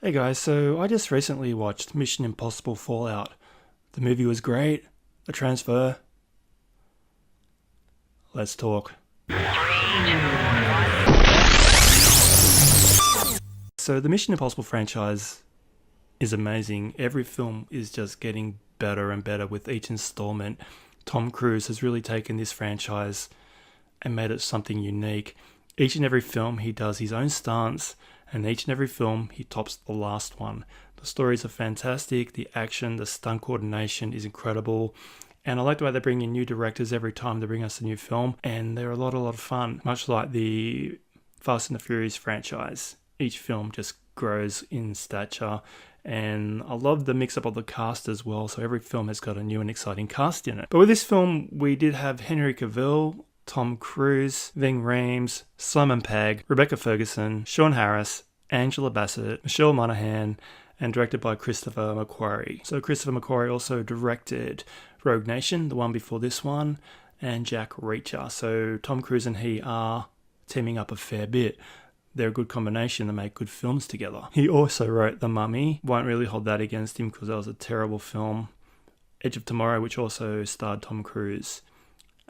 Hey guys, so I just recently watched Mission Impossible Fallout. The movie was great. The transfer. Let's talk. So the Mission Impossible franchise is amazing. Every film is just getting better and better with each installment. Tom Cruise has really taken this franchise and made it something unique. Each and every film he does his own stance, and each and every film he tops the last one. The stories are fantastic, the action, the stunt coordination is incredible, and I like the way they bring in new directors every time they bring us a new film, and they're a lot of fun, much like the Fast and the Furious franchise. Each film just grows in stature, and I love the mix-up of the cast as well, so every film has got a new and exciting cast in it. But with this film, we did have Henry Cavill, Tom Cruise, Ving Rhames, Simon Pegg, Rebecca Ferguson, Sean Harris, Angela Bassett, Michelle Monaghan, and directed by Christopher McQuarrie. So Christopher McQuarrie also directed Rogue Nation, the one before this one, and Jack Reacher. So Tom Cruise and he are teaming up a fair bit. They're a good combination to make good films together. He also wrote The Mummy. Won't really hold that against him because that was a terrible film. Edge of Tomorrow, which also starred Tom Cruise.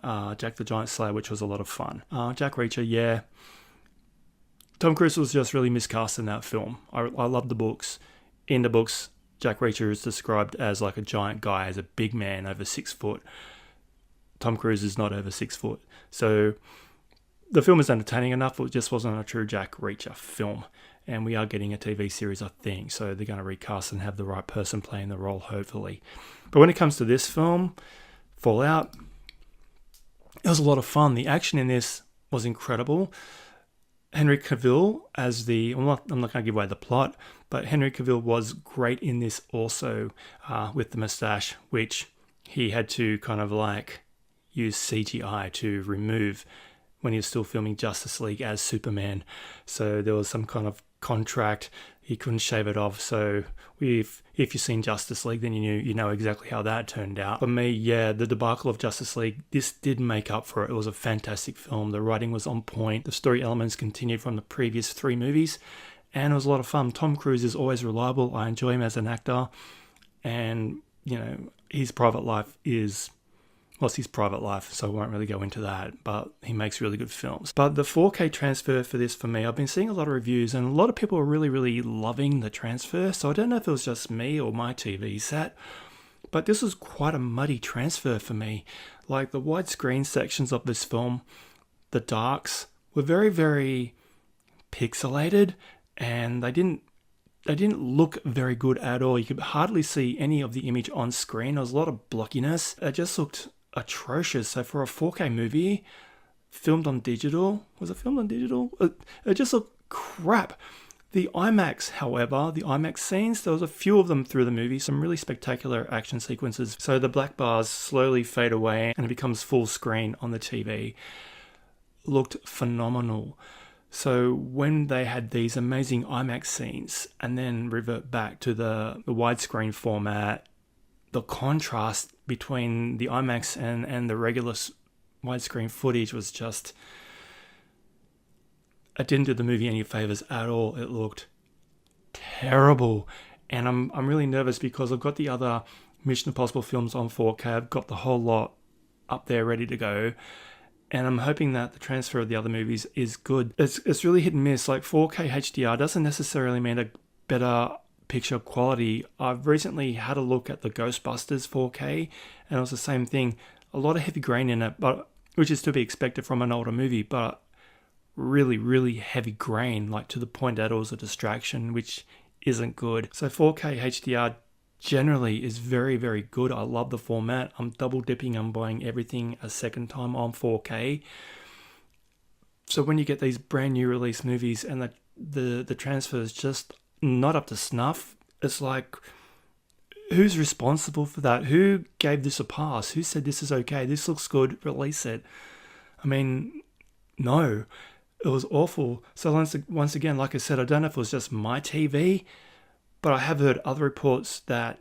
Jack the Giant Slayer, which was a lot of fun. Jack Reacher, yeah. Tom Cruise was just really miscast in that film. I love the books. In the books, Jack Reacher is described as like a giant guy, as a big man over 6 foot. Tom Cruise is not over 6 foot. So the film is entertaining enough, but it just wasn't a true Jack Reacher film. And we are getting a TV series, I think. So they're going to recast and have the right person playing the role, hopefully. But when it comes to this film, Fallout, it was a lot of fun. The action in this was incredible. Henry Cavill as I'm not going to give away the plot, but Henry Cavill was great in this also with the mustache, which he had to kind of like use CGI to remove when he was still filming Justice League as Superman. So there was some kind of contract. He couldn't shave it off. So if you've seen Justice League, then you know exactly how that turned out. For me, yeah, the debacle of Justice League, this did make up for it. It was a fantastic film. The writing was on point. The story elements continued from the previous 3 movies. And it was a lot of fun. Tom Cruise is always reliable. I enjoy him as an actor. And, his private life is... Well, it's his private life, so I won't really go into that, but he makes really good films. But the 4K transfer for this, for me, I've been seeing a lot of reviews, and a lot of people are really, really loving the transfer, so I don't know if it was just me or my TV set, but this was quite a muddy transfer for me. Like, the widescreen sections of this film, the darks, were very, very pixelated, and they didn't look very good at all. You could hardly see any of the image on screen. There was a lot of blockiness. It just looked atrocious. So for a 4K movie filmed on digital, was it filmed on digital? It just looked crap. The IMAX, however, the IMAX scenes, there was a few of them through the movie, some really spectacular action sequences. So the black bars slowly fade away and it becomes full screen on the TV. Looked phenomenal. So when they had these amazing IMAX scenes and then revert back to the widescreen format, the contrast between the IMAX and the regular widescreen footage was just... It didn't do the movie any favors at all. It looked terrible. And I'm really nervous because I've got the other Mission Impossible films on 4K. I've got the whole lot up there ready to go. And I'm hoping that the transfer of the other movies is good. It's really hit and miss. Like 4K HDR doesn't necessarily mean a better picture quality. I've recently had a look at the Ghostbusters 4K, and it was the same thing. A lot of heavy grain in it, but which is to be expected from an older movie, but really, really heavy grain, like to the point that it was a distraction, which isn't good. So 4K HDR generally is very, very good. I love the format. I'm double dipping. I'm buying everything a second time on 4K. So when you get these brand new release movies and the transfer is just not up to snuff, it's like, who's responsible for that? Who gave this a pass? Who said this is okay? This looks good. Release it. I mean, no, it was awful. So once again, like I said, I don't know if it was just my TV, but I have heard other reports that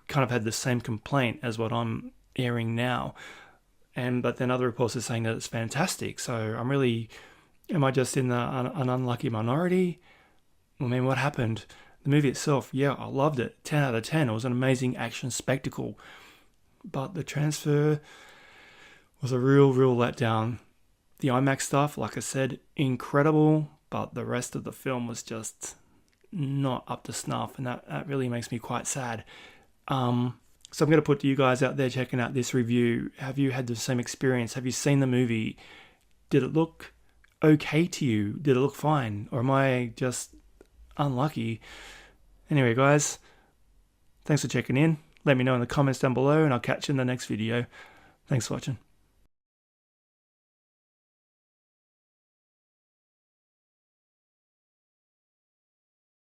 kind of had the same complaint as what I'm airing now. But then other reports are saying that it's fantastic. So I'm really, am I just in an unlucky minority? I mean, what happened? The movie itself, yeah, I loved it. 10 out of 10. It was an amazing action spectacle. But the transfer was a real letdown. The IMAX stuff, like I said, incredible, but the rest of the film was just not up to snuff, and that really makes me quite sad. So I'm going to put to you guys out there checking out this review, have you had the same experience? Have you seen the movie? Did it look okay to you? Did it look fine? Or am I just unlucky? Anyway, guys, thanks for checking in. Let me know in the comments down below, and I'll catch you in the next video. Thanks for watching.